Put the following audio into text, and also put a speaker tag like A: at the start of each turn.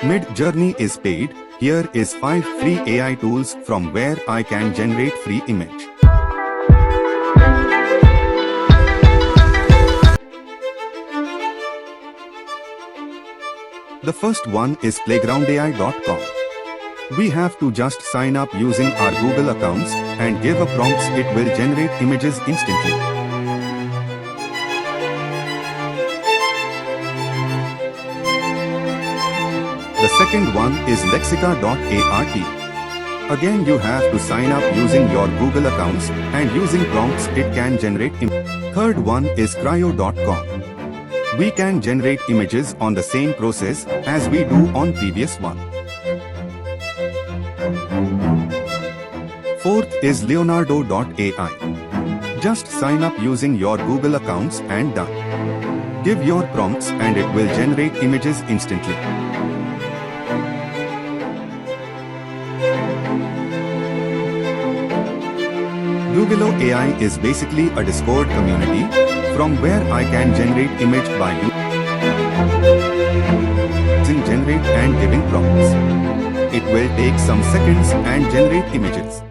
A: Mid-Journey is paid. Here is 5 free AI tools from where I can generate free image. The first one is playgroundai.com. We have to just sign up using our Google accounts and give a prompts. It will generate images instantly. The second one is lexica.art. Again, you have to sign up using your Google accounts and using prompts it can generate images. Third one is cryo.com. We can generate images on the same process as we do on previous one. Fourth is leonardo.ai. Just sign up using your Google accounts and done. Give your prompts and it will generate images instantly. Google AI is basically a Discord community from where I can generate image by using generate and giving prompts. It will take some seconds and generate images.